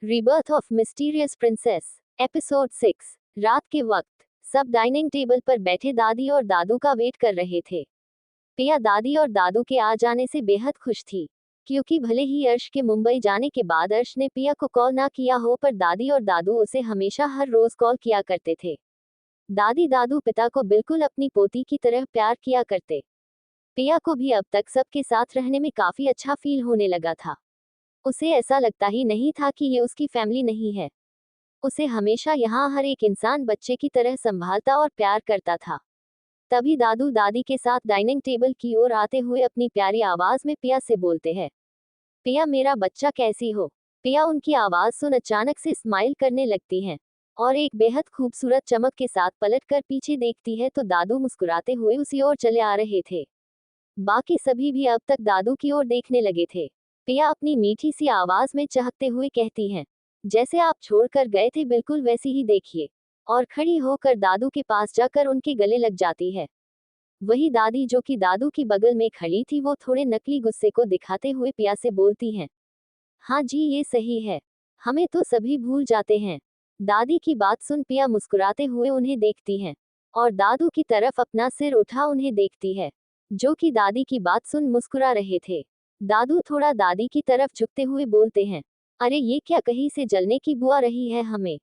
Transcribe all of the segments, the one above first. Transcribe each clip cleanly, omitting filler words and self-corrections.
Rebirth of mysterious princess. Episode 6। रात के वक्त सब डाइनिंग टेबल पर बैठे दादी और दादू का वेट कर रहे थे। पिया दादी और दादू के आ जाने से बेहद खुश थी, क्योंकि भले ही अर्श के मुंबई जाने के बाद अर्श ने पिया को कॉल ना किया हो, पर दादी और दादू उसे हमेशा हर रोज कॉल किया करते थे। दादी दादू पिता को बिल्कुल अपनी पोती की तरह प्यार किया करते। पिया को भी अब तक सबके साथ रहने में काफी अच्छा फील होने लगा था। उसे ऐसा लगता ही नहीं था कि ये उसकी फैमिली नहीं है। उसे हमेशा यहाँ हर एक इंसान बच्चे की तरह संभालता और प्यार करता था। तभी दादू दादी के साथ डाइनिंग टेबल की ओर आते हुए अपनी प्यारी आवाज में पिया से बोलते हैं, पिया मेरा बच्चा कैसी हो। पिया उनकी आवाज सुन अचानक से स्माइल करने लगती हैं और एक बेहद खूबसूरत चमक के साथ पलटकर पीछे देखती है तो दादू मुस्कुराते हुए उसी ओर चले आ रहे थे। बाकी सभी भी अब तक दादू की ओर देखने लगे थे। पिया अपनी मीठी सी आवाज में चहकते हुए कहती हैं, जैसे आप छोड़कर गए थे बिल्कुल वैसी ही देखिए, और खड़ी होकर दादू के पास जाकर उनके गले लग जाती है। वही दादी जो कि दादू की बगल में खड़ी थी, वो थोड़े नकली गुस्से को दिखाते हुए पिया से बोलती हैं, हाँ जी ये सही है, हमें तो सभी भूल जाते हैं। दादी की बात सुन पिया मुस्कुराते हुए उन्हें देखती हैं और दादू की तरफ अपना सिर उठा उन्हें देखती है, जो कि दादी की बात सुन मुस्कुरा रहे थे। दादू थोड़ा दादी की तरफ झुकते हुए बोलते हैं, अरे ये क्या कहीं से जलने की बू आ रही है हमें।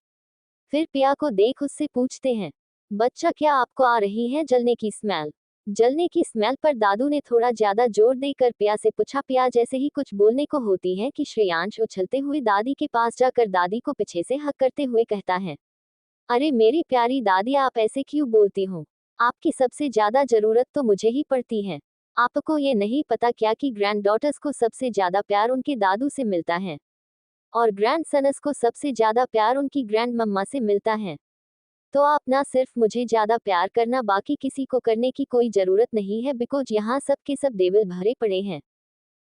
फिर पिया को देख उससे पूछते हैं, बच्चा क्या आपको आ रही है जलने की स्मेल। जलने की स्मेल पर दादू ने थोड़ा ज्यादा जोर देकर पिया से पूछा। पिया जैसे ही कुछ बोलने को होती है कि श्रेयांश उछलते हुए दादी के पास जाकर दादी को पीछे से हक करते हुए कहता है, अरे मेरी प्यारी दादी आप ऐसे क्यों बोलती हो, आपकी सबसे ज्यादा जरूरत तो मुझे ही पड़ती है। आपको ये नहीं पता क्या कि ग्रैंड डॉटर्स को सबसे ज्यादा प्यार उनके दादू से मिलता है, और ग्रैंड सनस को सबसे ज्यादा प्यार उनकी ग्रैंड मम्मा से मिलता है। तो आप ना सिर्फ मुझे ज्यादा प्यार करना, बाकी किसी को करने की कोई जरूरत नहीं है, बिकॉज यहाँ सब के सब देवल भरे पड़े हैं।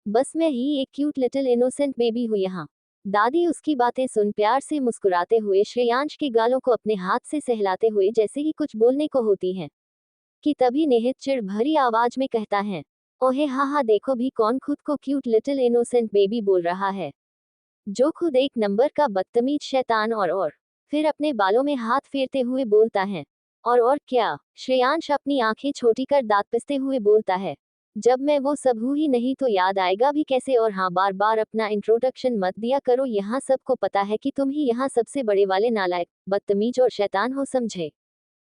बस मैं ही एक क्यूट लिटिल इनोसेंट बेबी हूँ यहाँ। दादी उसकी बातें सुन प्यार से मुस्कुराते हुए श्रेयांश के गालों को अपने हाथ से सहलाते हुए जैसे ही कुछ बोलने को होती हैं कि तभी निहित चिढ़ भरी आवाज में कहता है, ओहे हाँ देखो भी कौन खुद को क्यूट लिटिल इनोसेंट बेबी बोल रहा है, जो खुद एक नंबर का बदतमीज शैतान। और फिर अपने बालों में हाथ फेरते हुए बोलता है, और क्या। श्रेयांश अपनी आंखें छोटी कर दांत पिसते हुए बोलता है, जब मैं वो सब हूँ ही नहीं तो याद आएगा भी कैसे। और हाँ बार बार अपना इंट्रोडक्शन मत दिया करो, यहाँ सबको पता है कि तुम ही यहाँ सबसे बड़े वाले नालायक, बदतमीज और शैतान हो, समझे।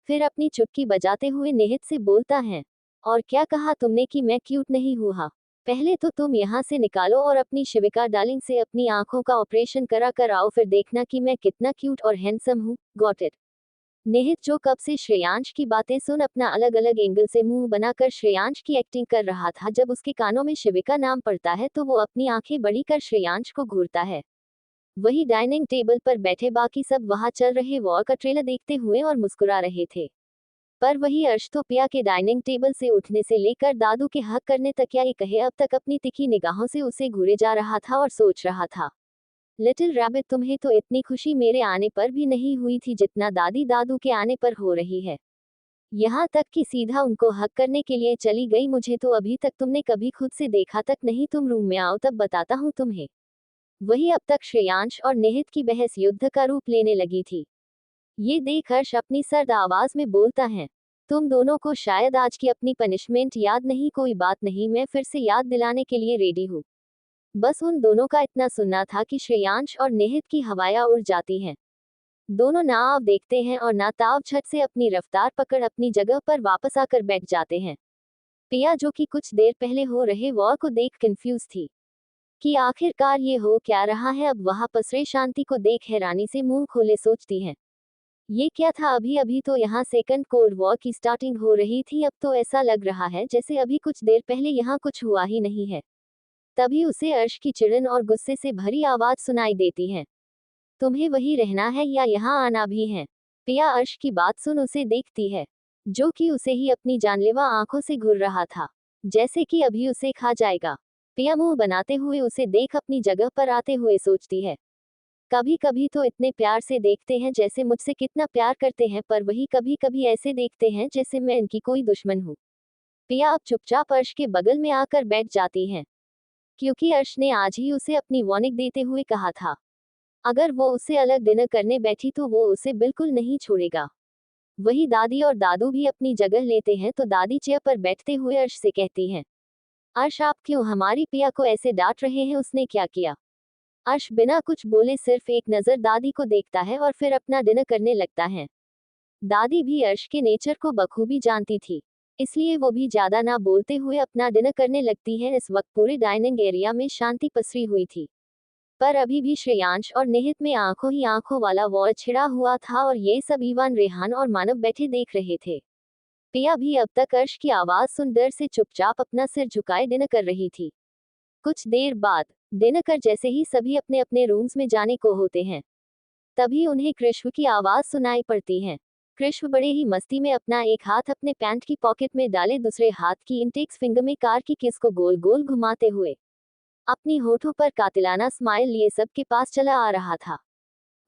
फिर अपनी चुटकी बजाते हुए निहित से बोलता है, और क्या कहा तुमने कि मैं क्यूट नहीं हूँ। हाँ पहले तो तुम यहाँ से निकालो और अपनी शिविका डार्लिंग से अपनी आंखों का ऑपरेशन करा कर आओ, फिर देखना कि मैं कितना क्यूट और हैंडसम हूँ। Got it. निहित जो कब से श्रेयांश की बातें सुन अपना अलग अलग एंगल से मुंह बनाकर श्रेयांश की एक्टिंग कर रहा था, जब उसके कानों में शिविका नाम पड़ता है तो वो अपनी आंखें बड़ी कर श्रेयांश को घूरता है। वही डाइनिंग टेबल पर बैठे बाकी सब वहां चल रहे वॉर का ट्रेलर देखते हुए और मुस्कुरा रहे थे, पर वही अर्श तो पिया के डाइनिंग टेबल से उठने से लेकर दादू के हक करने तक, या ये कहे अब तक अपनी तिखी निगाहों से उसे घूरे जा रहा था और सोच रहा था, लिटिल रैबिट तुम्हें तो इतनी खुशी मेरे आने पर भी नहीं हुई थी जितना दादी दादू के आने पर हो रही है। यहाँ तक कि सीधा उनको हक करने के लिए चली गई, मुझे तो अभी तक तुमने कभी खुद से देखा तक नहीं, तुम रूम में आओ तब बताता हूँ तुम्हें। वही अब तक श्रेयांश और निहित की बहस युद्ध का रूप लेने लगी थी। ये देख हर्ष अपनी सर्द आवाज में बोलता है, तुम दोनों को शायद आज की अपनी पनिशमेंट याद नहीं, कोई बात नहीं, मैं फिर से याद दिलाने के लिए रेडी हूँ। बस उन दोनों का इतना सुनना था कि श्रेयांश और निहित की हवाएं उड़ जाती हैं। दोनों ना आव देखते हैं और ना ताव झट से अपनी रफ्तार पकड़ अपनी जगह पर वापस आकर बैठ जाते हैं। पिया जो कि कुछ देर पहले हो रहे वॉर को देख कंफ्यूज थी कि आखिरकार ये हो क्या रहा है, अब वहां पसरे शांति को देख हैरानी से मुंह खोले सोचती है, ये क्या था। अभी अभी तो यहाँ सेकंड कोल्ड वॉर की स्टार्टिंग हो रही थी, अब तो ऐसा लग रहा है जैसे अभी कुछ देर पहले यहाँ कुछ हुआ ही नहीं है। तभी उसे अर्श की चिड़न और गुस्से से भरी आवाज सुनाई देती है, तुम्हें वही रहना है या यहाँ आना भी है। पिया अर्श की बात सुन उसे देखती है, जो कि उसे ही अपनी जानलेवा आंखों से घूर रहा था, जैसे कि अभी उसे खा जाएगा। पिया मुंह बनाते हुए उसे देख अपनी जगह पर आते हुए सोचती है, कभी कभी तो इतने प्यार से देखते हैं जैसे मुझसे कितना प्यार करते हैं, पर वही कभी कभी ऐसे देखते हैं जैसे मैं इनकी कोई दुश्मन हूँ। पिया अब चुपचाप अर्श के बगल में आकर बैठ जाती है, क्योंकि अर्श ने आज ही उसे अपनी वार्निंग देते हुए कहा था अगर वो उससे अलग डिनर करने बैठी तो वो उसे बिल्कुल नहीं छोड़ेगा। वही दादी और दादू भी अपनी जगह लेते हैं तो दादी चेयर पर बैठते हुए अर्श से कहती हैं, अर्श आप क्यों हमारी पिया को ऐसे डांट रहे हैं, उसने क्या किया? अर्श बिना कुछ बोले सिर्फ एक नजर दादी को देखता है और फिर अपना डिनर करने लगता है। दादी भी अर्श के नेचर को बखूबी जानती थी, इसलिए वो भी ज्यादा ना बोलते हुए अपना डिनर करने लगती है। इस वक्त पूरे डाइनिंग एरिया में शांति पसरी हुई थी, पर अभी भी श्रेयांश और निहित में आंखों ही आंखों वाला वॉर छिड़ा हुआ था और ये सब ईवान, रेहान और मानव बैठे देख रहे थे। पिया भी अब तक अर्श की आवाज सुन डर से चुपचाप अपना सिर झुकाए डिनर कर रही थी। कुछ देर बाद डिनर कर जैसे ही सभी अपने अपने रूम्स में जाने को होते हैं, तभी उन्हें कृष्ण की आवाज सुनाई पड़ती है। कृष्ण बड़े ही मस्ती में अपना एक हाथ अपने पैंट की पॉकेट में डाले दूसरे हाथ की इंडेक्स फिंगर में कार की किस को गोल गोल घुमाते हुए अपनी होठों पर कातिलाना स्माइल लिए सबके पास चला आ रहा था।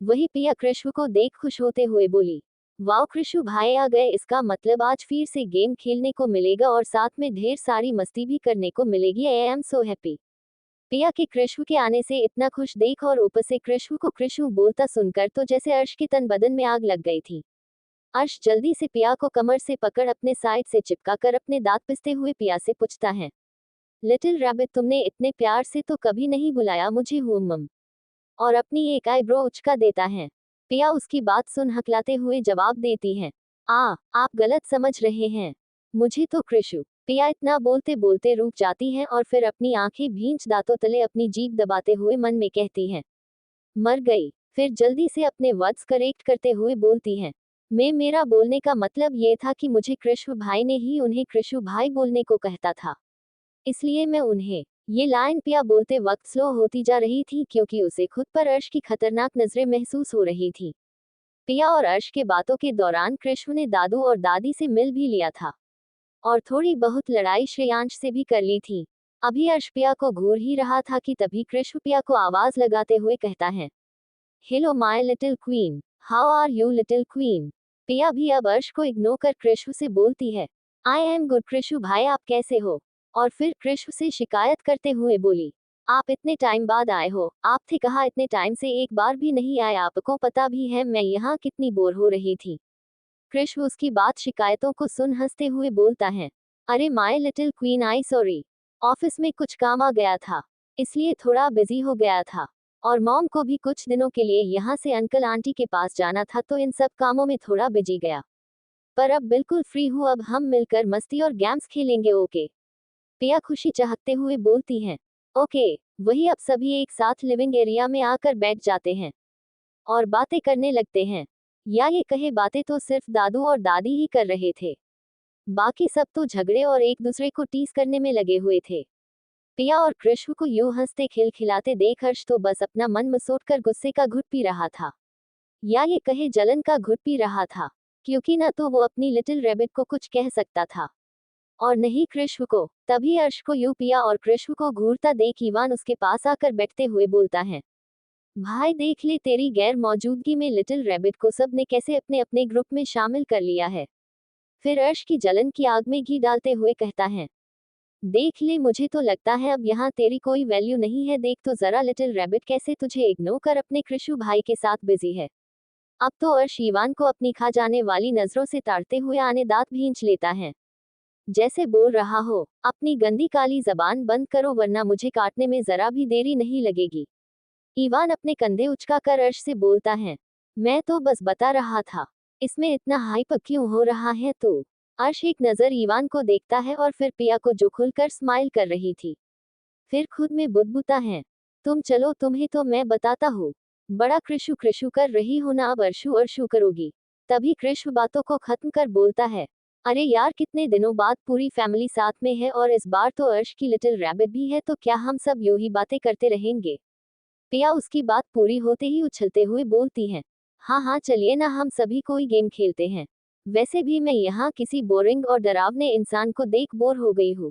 वही पिया कृष्ण को देख खुश होते हुए बोली, वाओ कृष्ण भाई आ गए, इसका मतलब आज फिर से गेम खेलने को मिलेगा और साथ में ढेर सारी मस्ती भी करने को मिलेगी। I am so happy. पिया के कृष्ण के आने से इतना खुश देख और ऊपर से कृष्ण को कृष्ण बोलता सुनकर तो जैसे अर्श के तन बदन में आग लग गई थी। अर्श जल्दी से पिया को कमर से पकड़ अपने साइड से चिपका कर अपने दांत पिसते हुए पिया से पूछता है, लिटिल रैबिट तुमने इतने प्यार से तो कभी नहीं बुलाया मुझे हुम, और अपनी एक आईब्रो उचका देता है। पिया उसकी बात सुन हकलाते हुए जवाब देती है, आप गलत समझ रहे हैं, मुझे तो कृषु। पिया इतना बोलते बोलते रुक जाती है और फिर अपनी आंखें भींच दांतों तले अपनी जीभ दबाते हुए मन में कहती है, मर गई। फिर जल्दी से अपने वर्ड्स करेक्ट करते हुए बोलती है, मेरा बोलने का मतलब ये था कि मुझे कृष्ण भाई ने ही उन्हें कृषु भाई बोलने को कहता था, इसलिए मैं उन्हें। ये लाइन पिया बोलते वक्त स्लो होती जा रही थी क्योंकि उसे खुद पर अर्श की खतरनाक नजरें महसूस हो रही थी। पिया और अर्श के बातों के दौरान कृष्ण ने दादू और दादी से मिल भी लिया था और थोड़ी बहुत लड़ाई श्रेयांश से भी कर ली थी। अभी अर्श पिया को घूर ही रहा था कि तभी कृष्ण पिया को आवाज लगाते हुए कहता है, hello my little queen, how are you little queen. Piya भी अब अर्श को इग्नोर कर कृष्ण से बोलती है, आई एम गुड कृष्ण भाई आप कैसे हो। और फिर कृष्ण से शिकायत करते हुए बोली, आप इतने टाइम बाद आए हो, आप थे कहा इतने टाइम से एक बार भी नहीं आए, आपको पता भी है मैं यहाँ कितनी बोर हो रही थी। कृष्ण उसकी बात शिकायतों को सुन हंसते हुए बोलता है, अरे my little queen I sorry, office में कुछ काम आ गया था इसलिए थोड़ा बिजी हो गया था, और मॉम को भी कुछ दिनों के लिए यहाँ से अंकल आंटी के पास जाना था तो इन सब कामों में थोड़ा बिजी गया, पर अब बिल्कुल फ्री हूँ, अब हम मिलकर मस्ती और गेम्स खेलेंगे ओके। पिया खुशी चाहते हुए बोलती हैं, ओके। वही अब सभी एक साथ लिविंग एरिया में आकर बैठ जाते हैं और बातें करने लगते हैं, या ये कहे बातें तो सिर्फ दादू और दादी ही कर रहे थे, बाकी सब तो झगड़े और एक दूसरे को टीस करने में लगे हुए थे। पिया और कृष्ण को यूं हंसते खिलखिलाते देख हर्ष तो बस अपना मन मसोट कर गुस्से का घुट पी रहा था, या ये कहे जलन का घुट पी रहा था, क्योंकि न तो वो अपनी लिटिल रैबिट को कुछ कह सकता था और नहीं कृष्ण को। तभी अर्श को यू पिया और कृष्ण को घूरता देख ईवान उसके पास आकर बैठते हुए बोलता है, भाई देख ले तेरी गैर मौजूदगी में लिटिल रैबिट को सब ने कैसे अपने अपने ग्रुप में शामिल कर लिया है। फिर अर्श की जलन की आग में घी डालते हुए कहता है, देख ले मुझे तो लगता है अब यहाँ तेरी कोई वैल्यू नहीं है, देख तो जरा लिटिल रैबिट कैसे तुझे इग्नोर कर अपने कृष्ण भाई के साथ बिजी है। अब तो अर्श ईवान को अपनी खा जाने वाली नजरों से ताड़ते हुए आने दांत भींच लेता है, जैसे बोल रहा हो, अपनी गंदी काली जबान बंद करो वरना मुझे काटने में जरा भी देरी नहीं लगेगी। ईवान अपने कंधे उचकाकर अर्श से बोलता है, मैं तो बस बता रहा था, इसमें इतना हाइप क्यों हो रहा है तो। अर्श एक नजर ईवान को देखता है और फिर पिया को जो खुलकर स्माइल कर रही थी, फिर खुद में बुदबुता है, तुम चलो तुम्हें तो मैं बताता हूँ, बड़ा कृषु कृषु कर रही हो ना, अब अर्शु अर्शु करोगी। तभी कृष्ण बातों को खत्म कर बोलता है, अरे यार कितने दिनों बाद पूरी फैमिली साथ में है और इस बार तो अर्श की लिटिल रैबिट भी है, तो क्या हम सब यूं ही बातें करते रहेंगे। पिया उसकी बात पूरी होते ही उछलते हुए बोलती है, हाँ हाँ चलिए ना हम सभी कोई गेम खेलते हैं, वैसे भी मैं यहाँ किसी बोरिंग और डरावने इंसान को देख बोर हो गई हूँ।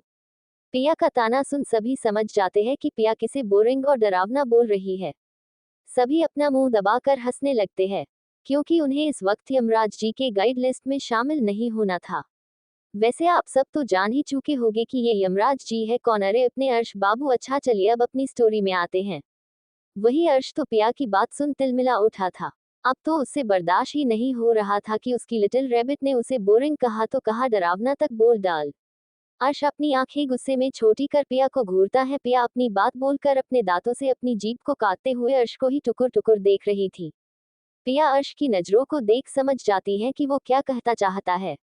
पिया का ताना सुन सभी समझ जाते हैं कि पिया किसे बोरिंग और डरावना बोल रही है। सभी अपना मुंह दबाकर हंसने लगते हैं, क्योंकि उन्हें इस वक्त यमराज जी के गाइड लिस्ट में शामिल नहीं होना था। वैसे आप सब तो जान ही चुके होंगे कि ये यमराज जी है कौन। अरे अपने अर्श बाबू, अच्छा चलिए अब अपनी स्टोरी में आते हैं। वही अर्श तो पिया की बात सुन तिलमिला उठा था। अब तो उससे बर्दाश्त ही नहीं हो रहा था कि उसकी लिटिल रैबिट ने उसे बोरिंग कहा तो कहा, डरावना तक बोल डाल। अर्श अपनी आंखें गुस्से में छोटी कर पिया को घूरता है। पिया अपनी बात बोलकर अपने दांतों से अपनी जीभ को काटते हुए अर्श को ही टुकुर टुकुर देख रही थी। पिया अर्श की नजरों को देख समझ जाती है कि वो क्या कहता चाहता है।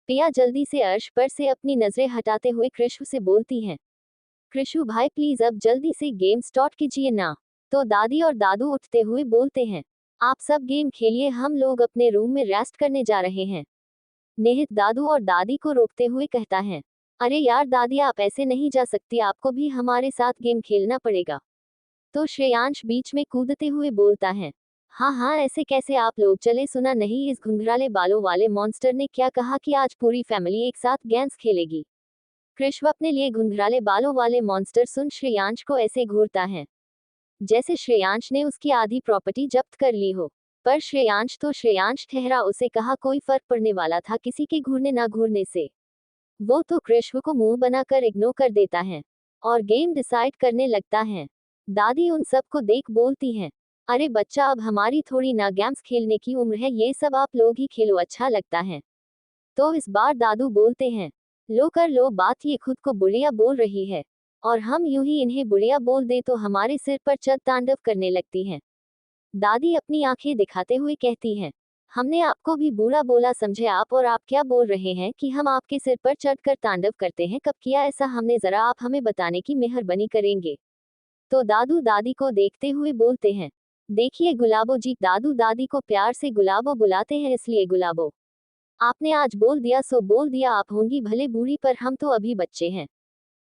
पिया जल्दी से अर्श पर से अपनी नजरें हटाते हुए कृषु से बोलती हैं, कृषु भाई प्लीज अब जल्दी से गेम स्टार्ट कीजिए ना। तो दादी और दादू उठते हुए बोलते हैं, आप सब गेम खेलिए, हम लोग अपने रूम में रेस्ट करने जा रहे हैं। निहित दादू और दादी को रोकते हुए कहता है, अरे यार दादी आप ऐसे नहीं जा सकती, आपको भी हमारे साथ गेम खेलना पड़ेगा। तो श्रेयांश बीच में कूदते हुए बोलता है, हाँ हाँ ऐसे कैसे आप लोग चले, सुना नहीं इस घुंघराले बालों वाले मॉन्स्टर ने क्या कहा कि आज पूरी फैमिली एक साथ गेम्स खेलेगी। कृष्व अपने लिए घुंघराले बालों वाले मॉन्स्टर सुन श्रेयांश को ऐसे घूरता है जैसे श्रेयांश ने उसकी आधी प्रॉपर्टी जब्त कर ली हो। पर श्रेयांश ठहरा, उसे कहा कोई फर्क पड़ने वाला था किसी के घूरने ना घूरने से। वो तो कृष्व को मुंह बनाकर इग्नोर कर देता है और गेम डिसाइड करने लगता है। दादी उन सब को देख बोलती हैं, अरे बच्चा अब हमारी थोड़ी ना गेम्स खेलने की उम्र है, ये सब आप लोग ही खेलो, अच्छा लगता है। तो इस बार दादू बोलते हैं, लो कर लो बात, ये खुद को बुढ़िया बोल रही है और हम यूं ही इन्हें बुढ़िया बोल दे तो हमारे सिर पर चढ़ तांडव करने लगती हैं। दादी अपनी आंखें दिखाते हुए कहती हैं, हमने आपको भी बूढ़ा बोला समझे आप, और आप क्या बोल रहे हैं कि हम आपके सिर पर चढ़कर तांडव करते हैं, कब किया ऐसा हमने, जरा आप हमें बताने की मेहरबानी करेंगे। तो दादू दादी को देखते हुए बोलते हैं, देखिए गुलाबो जी, दादू दादी को प्यार से गुलाबो बुलाते हैं इसलिए गुलाबो। आपने आज बोल दिया सो बोल दिया, आप होंगी भले बूढ़ी पर हम तो अभी बच्चे हैं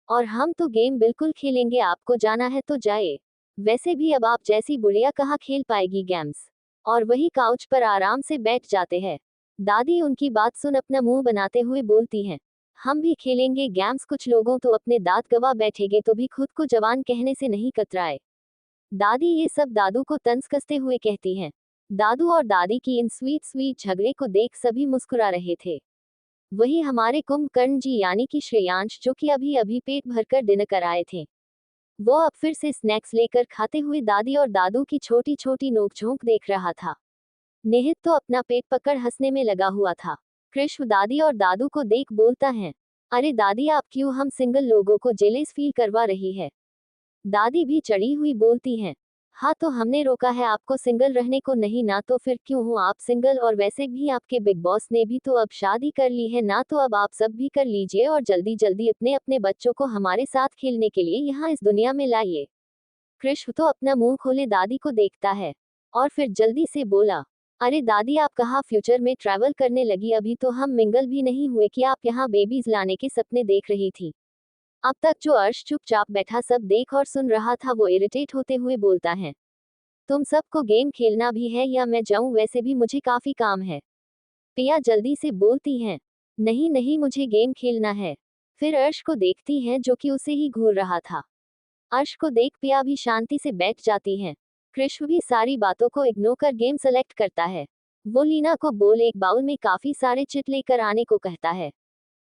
और हम तो गेम बिल्कुल खेलेंगे, आपको जाना है तो जाए। वैसे भी अब आप जैसी बुढ़िया कहाँ खेल पाएगी गेम्स। और वही काउच पर आराम से बैठ जाते हैं। दादी उनकी बात सुन अपना मुंह बनाते हुए बोलती हैं, हम भी खेलेंगे गेम्स, कुछ लोगों तो अपने दांत गवा बैठेंगे तो भी खुद को जवान कहने से नहीं कतराए। दादी ये सब दादू को तंज कसते हुए कहती हैं। दादू और दादी की इन स्वीट स्वीट झगड़े को देख सभी मुस्कुरा रहे थे। वही हमारे कुंभकर्ण जी यानी कि श्रेयांश, जो कि अभी अभी पेट भरकर डिनर कर आए थे, वो अब फिर से स्नैक्स लेकर खाते हुए दादी और दादू की छोटी छोटी नोकझोंक देख रहा था। निहित तो अपना पेट पकड़ हंसने में लगा हुआ था। कृष्ण दादी और दादू को देख बोलता है, अरे दादी आप क्यों हम सिंगल लोगों को जेलेस फील करवा रही है। दादी भी चढ़ी हुई बोलती हैं, हाँ तो हमने रोका है आपको सिंगल रहने को, नहीं ना तो फिर क्यों हो आप सिंगल, और वैसे भी आपके बिग बॉस ने भी तो अब शादी कर ली है ना, तो अब आप सब भी कर लीजिए और जल्दी जल्दी अपने अपने बच्चों को हमारे साथ खेलने के लिए यहाँ इस दुनिया में लाइए। कृष्ण तो अपना मुंह खोले दादी को देखता है और फिर जल्दी से बोला, अरे दादी आप कहाँ फ्यूचर में ट्रैवल करने लगी, अभी तो हम मिंगल भी नहीं हुए कि आप यहाँ बेबीज लाने के सपने देख रही थी। अब तक जो अर्श चुपचाप बैठा सब देख और सुन रहा था वो इरिटेट होते हुए बोलता है, तुम सबको गेम खेलना भी है या मैं जाऊं, वैसे भी मुझे काफी काम है। पिया जल्दी से बोलती हैं, नहीं नहीं मुझे गेम खेलना है। फिर अर्श को देखती हैं जो कि उसे ही घूर रहा था। अर्श को देख पिया भी शांति से बैठ जाती हैं। कृष्ण भी सारी बातों को इग्नोर कर गेम सेलेक्ट करता है। वो लीना को बोल एक बाउल में काफी सारे चिट लेकर आने को कहता है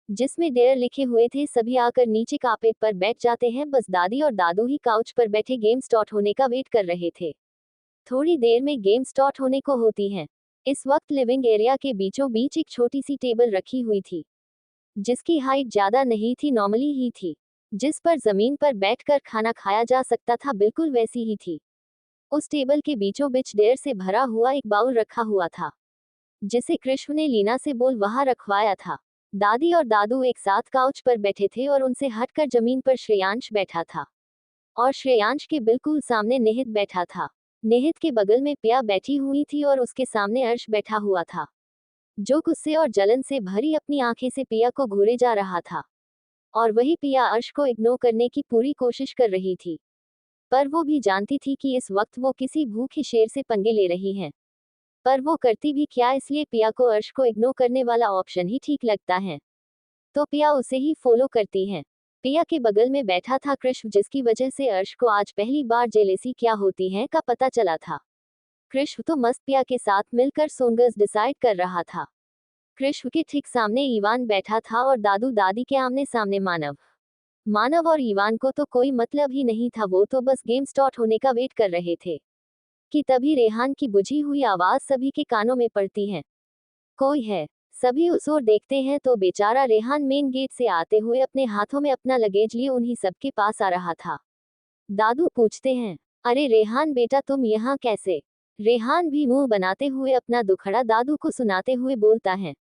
जिसमें डेयर लिखे हुए थे। सभी आकर नीचे कार्पेट पर बैठ जाते हैं, बस दादी और दादू ही काउच पर बैठे गेम स्टार्ट होने का वेट कर रहे थे। थोड़ी देर में गेम स्टार्ट होने को होती है। इस वक्त लिविंग एरिया के बीचों बीच एक छोटी सी टेबल रखी हुई थी जिसकी हाइट ज्यादा नहीं थी, नॉर्मली ही थी, जिस पर जमीन पर बैठकर खाना खाया जा सकता था, बिल्कुल वैसी ही थी। उस टेबल के बीचों बीच डेयर से भरा हुआ एक बाउल रखा हुआ था जिसे कृष्ण ने लीना से बोल वहां रखवाया था। दादी और दादू एक साथ काउच पर बैठे थे और उनसे हटकर जमीन पर श्रेयांश बैठा था और श्रेयांश के बिल्कुल सामने निहित बैठा था। निहित के बगल में पिया बैठी हुई थी और उसके सामने अर्श बैठा हुआ था जो गुस्से और जलन से भरी अपनी आंखें से पिया को घूरे जा रहा था। और वही पिया अर्श को इग्नोर करने की पूरी कोशिश कर रही थी, पर वो भी जानती थी कि इस वक्त वो किसी भूखे शेर से पंगे ले रही हैं। पर वो करती भी क्या, इसलिए पिया को अर्श को इग्नोर करने वाला ऑप्शन ही ठीक लगता है, तो पिया उसे ही फॉलो करती हैं। पिया के बगल में बैठा था कृष्ण, जिसकी वजह से अर्श को आज पहली बार जेलेसी क्या होती है का पता चला था। कृष्ण तो मस्त पिया के साथ मिलकर सोंगर्स डिसाइड कर रहा था। कृष्ण के ठीक सामने ईवान बैठा था और दादू दादी के आमने सामने मानव। मानव और ईवान को तो कोई मतलब ही नहीं था, वो तो बस गेम स्टार्ट होने का वेट कर रहे थे कि तभी रेहान की बुझी हुई आवाज सभी के कानों में पड़ती है। कोई है। सभी उस ओर देखते हैं तो बेचारा रेहान मेन गेट से आते हुए अपने हाथों में अपना लगेज लिए उन्हीं सबके पास आ रहा था। दादू पूछते हैं, अरे रेहान बेटा तुम यहाँ कैसे? रेहान भी मुंह बनाते हुए अपना दुखड़ा दादू को सुनाते हुए बोलता है,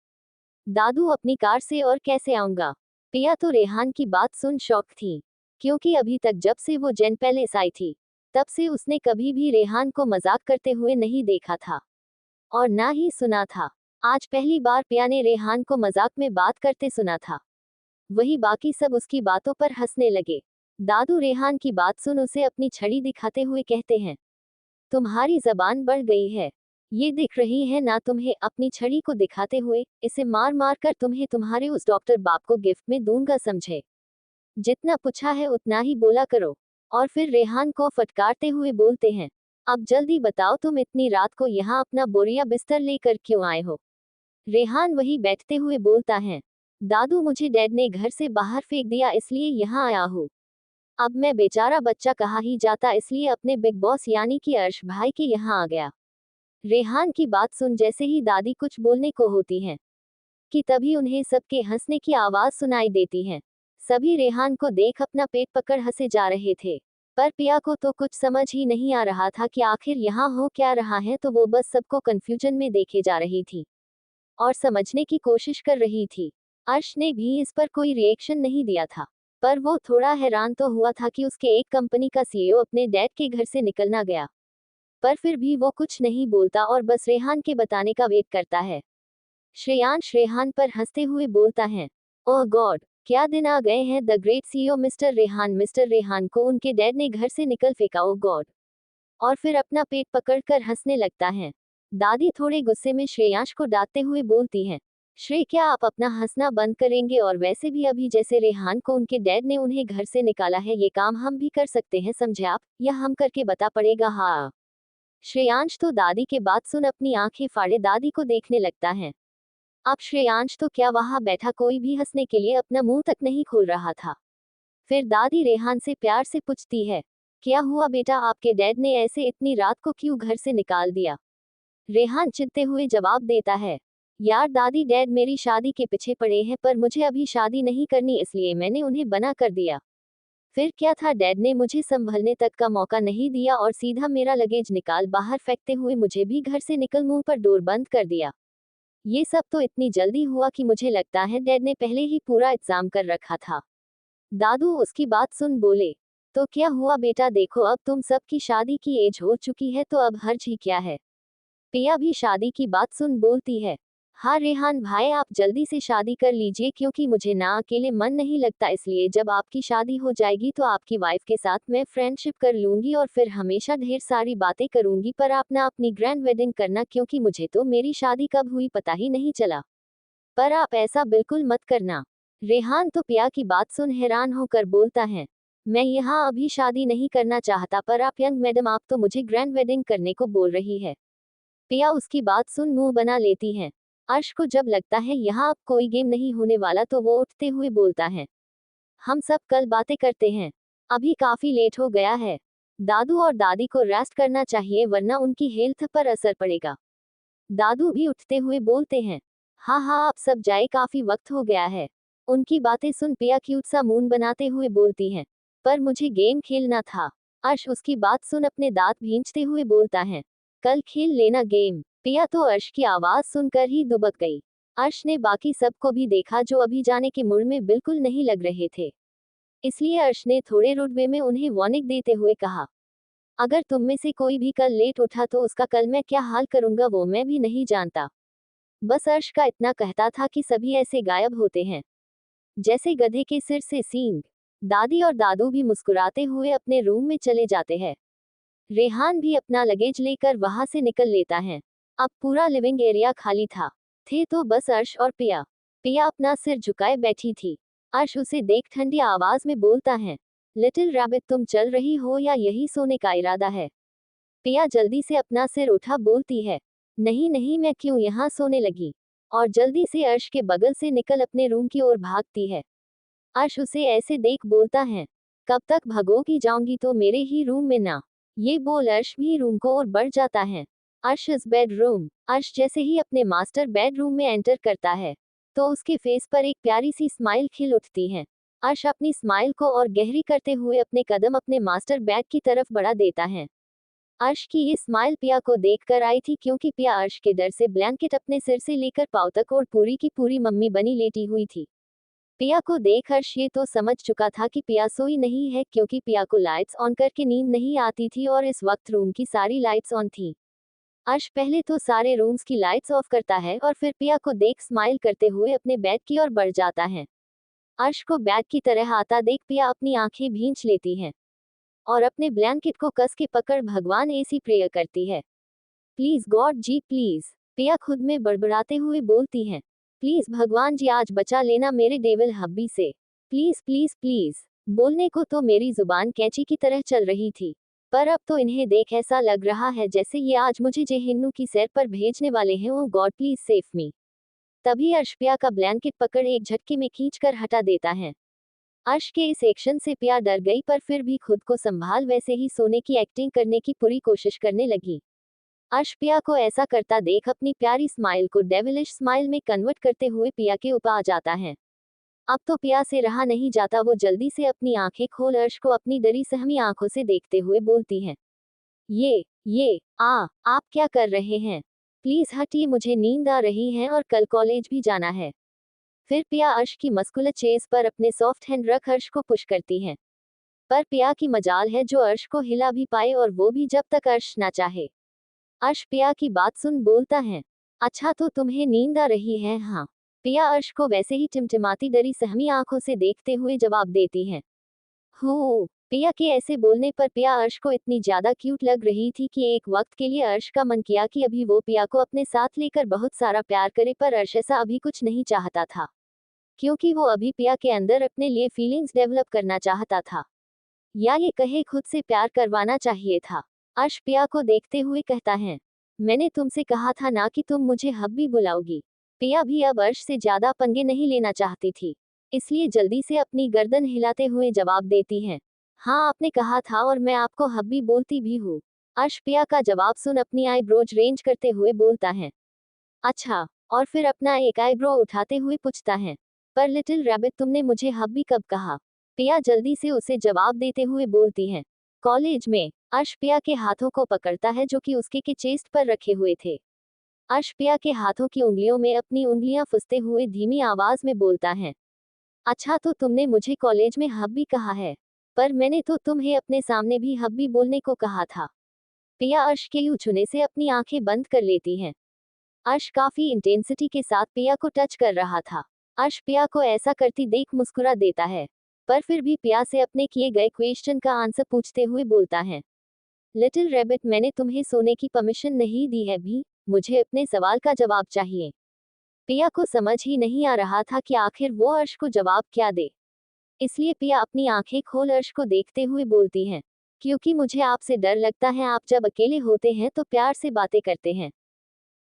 दादू अपनी कार से और कैसे आऊंगा? पिया तो रेहान की बात सुन शॉक थी, क्योंकि अभी तक जब से वो जेन पैलेस आई थी तब से उसने कभी भी रेहान को मजाक करते हुए नहीं देखा था और ना ही सुना था। आज पहली बार पिया ने रेहान को मजाक में बात करते सुना था। वही बाकी सब उसकी बातों पर हंसने लगे। दादू रेहान की बात सुन उसे अपनी छड़ी दिखाते हुए कहते हैं, तुम्हारी जबान बढ़ गई है, ये दिख रही है ना तुम्हें? अपनी छड़ी को दिखाते हुए, इसे मार मार कर तुम्हें तुम्हारे उस डॉक्टर बाप को गिफ्ट में दूंगा, समझे? जितना पूछा है उतना ही बोला करो। और फिर रेहान को फटकारते हुए बोलते हैं, अब जल्दी बताओ तुम इतनी रात को यहाँ अपना बोरिया बिस्तर लेकर क्यों आए हो? रेहान वही बैठते हुए बोलता है, दादू मुझे डैड ने घर से बाहर फेंक दिया इसलिए यहाँ आया हूँ। अब मैं बेचारा बच्चा कहाँ ही जाता, इसलिए अपने बिग बॉस यानी कि अर्श भाई के यहाँ आ गया। रेहान की बात सुन जैसे ही दादी कुछ बोलने को होती हैं कि तभी उन्हें सबके हंसने की आवाज सुनाई देती है। सभी रेहान को देख अपना पेट पकड़ हंसे जा रहे थे, पर पिया को तो कुछ समझ ही नहीं आ रहा था कि आखिर यहाँ हो क्या रहा है, तो वो बस सबको कंफ्यूजन में देखे जा रही थी और समझने की कोशिश कर रही थी। अर्श ने भी इस पर कोई रिएक्शन नहीं दिया था, पर वो थोड़ा हैरान तो हुआ था कि उसके एक कंपनी का सीईओ अपने डैड के घर से निकलना गया, पर फिर भी वो कुछ नहीं बोलता और बस रेहान के बताने का वेट करता है। श्रेयांश रेहान पर हंसते हुए बोलता है, ओह गॉड, क्या दिन आ गए हैं, the great CEO mister Rehan. Mister Rehan को उनके डैड ने घर से निकल फेंका, ओह गॉड। और फिर अपना पेट पकड़कर हंसने लगता है। दादी थोड़े गुस्से में श्रेयांश को डांटते हुए बोलती हैं, श्रेय क्या आप अपना हंसना बंद करेंगे? और वैसे भी अभी जैसे रेहान को उनके डैड ने उन्हें घर से निकाला है, ये काम हम भी कर सकते हैं, समझे आप? या हम करके बता पड़ेगा? हाँ। श्रेयांश तो दादी के बात सुन अपनी आंखें फाड़े दादी को देखने लगता है। अब श्रेयांश तो क्या वहां बैठा कोई भी हंसने के लिए अपना मुंह तक नहीं खोल रहा था। फिर दादी रेहान से प्यार से पूछती है, क्या हुआ बेटा, आपके डैड ने ऐसे इतनी रात को क्यों घर से निकाल दिया? रेहान चिढ़ते हुए जवाब देता है, यार दादी, डैड मेरी शादी के पीछे पड़े हैं, पर मुझे अभी शादी नहीं करनी इसलिए मैंने उन्हें मना कर दिया। फिर क्या था, डैड ने मुझे संभलने तक का मौका नहीं दिया और सीधा मेरा लगेज निकाल बाहर फेंकते हुए मुझे भी घर से निकल मुंह पर डोर बंद कर दिया। ये सब तो इतनी जल्दी हुआ कि मुझे लगता है डैड ने पहले ही पूरा इंतजाम कर रखा था। दादू उसकी बात सुन बोले, तो क्या हुआ बेटा, देखो अब तुम सबकी शादी की एज हो चुकी है तो अब हर्ज ही क्या है? पिया भी शादी की बात सुन बोलती है, हाँ रेहान भाई, आप जल्दी से शादी कर लीजिए, क्योंकि मुझे ना अकेले मन नहीं लगता, इसलिए जब आपकी शादी हो जाएगी तो आपकी वाइफ के साथ मैं फ्रेंडशिप कर लूंगी और फिर हमेशा ढेर सारी बातें करूंगी, पर आप ना अपनी ग्रैंड वेडिंग करना, क्योंकि मुझे तो मेरी शादी कब हुई पता ही नहीं चला। पर आप ऐसा बिल्कुल मत करना। रेहान तो पिया की बात सुन हैरान होकर बोलता है, मैं यहाँ अभी शादी नहीं करना चाहता, पर आप यंग मैडम, आप तो मुझे ग्रैंड वेडिंग करने को बोल रही है। पिया उसकी बात सुन मुंह बना लेती है। अर्श को जब लगता है यहाँ अब कोई गेम नहीं होने वाला तो वो उठते हुए बोलता है, हम सब कल बातें करते हैं, अभी काफी लेट हो गया है। दादू और दादी को रेस्ट करना चाहिए वरना उनकी हेल्थ पर असर पड़ेगा। दादू भी उठते हुए बोलते हैं, हाँ हाँ आप सब जाए, काफी वक्त हो गया है। उनकी बातें सुन पिया क्यूट सा मुंह बनाते हुए बोलती हैं, पर मुझे गेम खेलना था। अर्श उसकी बात सुन अपने दांत भींचते हुए बोलता है, कल खेल लेना गेम। पिया तो अर्श की आवाज सुनकर ही दुबक गई। अर्श ने बाकी सबको भी देखा जो अभी जाने के मूड में बिल्कुल नहीं लग रहे थे, इसलिए अर्श ने थोड़े रुड वे में उन्हें वार्निंग देते हुए कहा, अगर तुम में से कोई भी कल लेट उठा तो उसका कल मैं क्या हाल करूंगा वो मैं भी नहीं जानता। बस अर्श का इतना कहता था कि सभी ऐसे गायब होते हैं जैसे गधे के सिर से सींग। दादी और दादू भी मुस्कुराते हुए अपने रूम में चले जाते हैं। रेहान भी अपना लगेज लेकर वहां से निकल लेता है। अब पूरा लिविंग एरिया खाली था, थे तो बस अर्श और पिया। पिया अपना सिर झुकाए बैठी थी। अर्श उसे देख ठंडी आवाज में बोलता है, लिटिल रैबिट, तुम चल रही हो या यही सोने का इरादा है? पिया जल्दी से अपना सिर उठा बोलती है, नहीं नहीं, मैं क्यों यहाँ सोने लगी, और जल्दी से अर्श के बगल से निकल अपने रूम की ओर भागती है। अर्श उसे ऐसे देख बोलता है, कब तक भगोगी जाऊंगी तो मेरे ही रूम में ना। ये बोल अर्श भी रूम को और बढ़ जाता है। अर्श इस बेडरूम। अर्श जैसे ही अपने मास्टर बेडरूम में एंटर करता है तो उसके फेस पर एक प्यारी सी स्माइल खिल उठती है। अर्श अपनी स्माइल को और गहरी करते हुए अपने कदम अपने मास्टर बेड की तरफ बढ़ा देता है। अर्श की ये स्माइल पिया को देखकर आई थी क्योंकि पिया अर्श के डर से ब्लैंकेट अपने सिर से लेकर पाँव तक और पूरी की पूरी मम्मी बनी लेटी हुई थी। पिया को देख अर्श ये तो समझ चुका था कि पिया सोई नहीं है क्योंकि पिया को लाइट्स ऑन करके नींद नहीं आती थी और इस वक्त रूम की सारी लाइट्स ऑन थी। अर्श पहले तो सारे रूम्स की लाइट्स ऑफ करता है और फिर पिया को देख स्माइल करते हुए अपने बेड की ओर बढ़ जाता है। अर्श को बैग की तरह आता देख पिया अपनी आंखें भींच लेती है और अपने ब्लैंकेट को कस के पकड़ भगवान ऐसी प्रेयर करती है। प्लीज गॉड जी प्लीज, पिया खुद में बड़बड़ाते हुए बोलती है। प्लीज भगवान जी आज बचा लेना मेरे डेविल हब्बी से, प्लीज प्लीज प्लीज। बोलने को तो मेरी जुबान कैंची की तरह चल रही थी, पर अब तो इन्हें देख ऐसा लग रहा है जैसे ये आज मुझे जेहिन्नू की सैर पर भेजने वाले हैं। ओ गॉड प्लीज सेव मी। तभी अर्श पिया का ब्लैंकेट पकड़ एक झटके में खींचकर हटा देता है। अर्श के इस एक्शन से पिया डर गई पर फिर भी खुद को संभाल वैसे ही सोने की एक्टिंग करने की पूरी कोशिश करने लगी। अर्श पिया को ऐसा करता देख अपनी प्यारी स्माइल को डेविलिश स्माइल में कन्वर्ट करते हुए पिया के ऊपर आ जाता है। अब तो पिया से रहा नहीं जाता, वो जल्दी से अपनी आंखें खोल अर्श को अपनी डरी सहमी आंखों से देखते हुए बोलती है, ये आप क्या कर रहे हैं? प्लीज हटिए, मुझे नींद आ रही है और कल कॉलेज भी जाना है। फिर पिया अर्श की मस्कुलर चेस्ट पर अपने सॉफ्ट हैंड रख अर्श को पुश करती है। पर पिया की मजाल है जो अर्श को हिला भी पाए और वो भी जब तक अर्श ना चाहे। अर्श पिया की बात सुन बोलता है, अच्छा तो तुम्हें नींद आ रही है? हाँ। पिया अर्श को वैसे ही टिमटिमाती डरी सहमी आंखों से देखते हुए जवाब देती है। हो। पिया के ऐसे बोलने पर पिया अर्श को इतनी ज्यादा क्यूट लग रही थी कि एक वक्त के लिए अर्श का मन किया कि अभी वो पिया को अपने साथ लेकर बहुत सारा प्यार करे, पर अर्श ऐसा अभी कुछ नहीं चाहता था क्योंकि वो अभी पिया के अंदर अपने लिए फीलिंग्स डेवलप करना चाहता था, या ये कहे खुद से प्यार करवाना चाहिए था। अर्श पिया को देखते हुए कहता है, मैंने तुमसे कहा था ना कि तुम मुझे हब्बी बुलाओगी। पिया भी अब अर्श से ज्यादा पंगे नहीं लेना चाहती थी, इसलिए जल्दी से अपनी गर्दन हिलाते हुए जवाब देती है, हाँ आपने कहा था और मैं आपको हब्बी बोलती भी हूँ। अर्श पिया का जवाब सुन अपनी आईब्रोज रेंज करते हुए बोलता है, अच्छा, और फिर अपना एक आईब्रो उठाते हुए पूछता है, पर लिटिल रैबिट तुमने मुझे हब्बी कब कहा? पिया जल्दी से उसे जवाब देते हुए बोलती है, कॉलेज में। अर्श पिया के हाथों को पकड़ता है जो कि उसके के चेस्ट पर रखे हुए थे। अर्श पिया के हाथों की उंगलियों में अपनी उंगलियां फंसते हुए धीमी आवाज में बोलता है, अच्छा तो तुमने मुझे कॉलेज में हब्बी कहा है, पर मैंने तो तुम्हें अपने सामने भी हब्बी बोलने को कहा था। पिया अर्श के यूं छूने से अपनी आंखें बंद कर लेती है। अर्श काफी इंटेंसिटी के साथ पिया को टच कर रहा था। अर्श पिया को ऐसा करती देख मुस्कुरा देता है, पर फिर भी पिया से अपने किए गए क्वेश्चन का आंसर पूछते हुए बोलता है, लिटिल रैबिट मैंने तुम्हें सोने की परमिशन नहीं दी है भी, मुझे अपने सवाल का जवाब चाहिए। पिया को समझ ही नहीं आ रहा था कि आखिर वो अर्श को जवाब क्या दे, इसलिए पिया अपनी आंखें खोल अर्श को देखते हुए बोलती है, क्योंकि मुझे आपसे डर लगता है, आप जब अकेले होते हैं तो प्यार से बातें करते हैं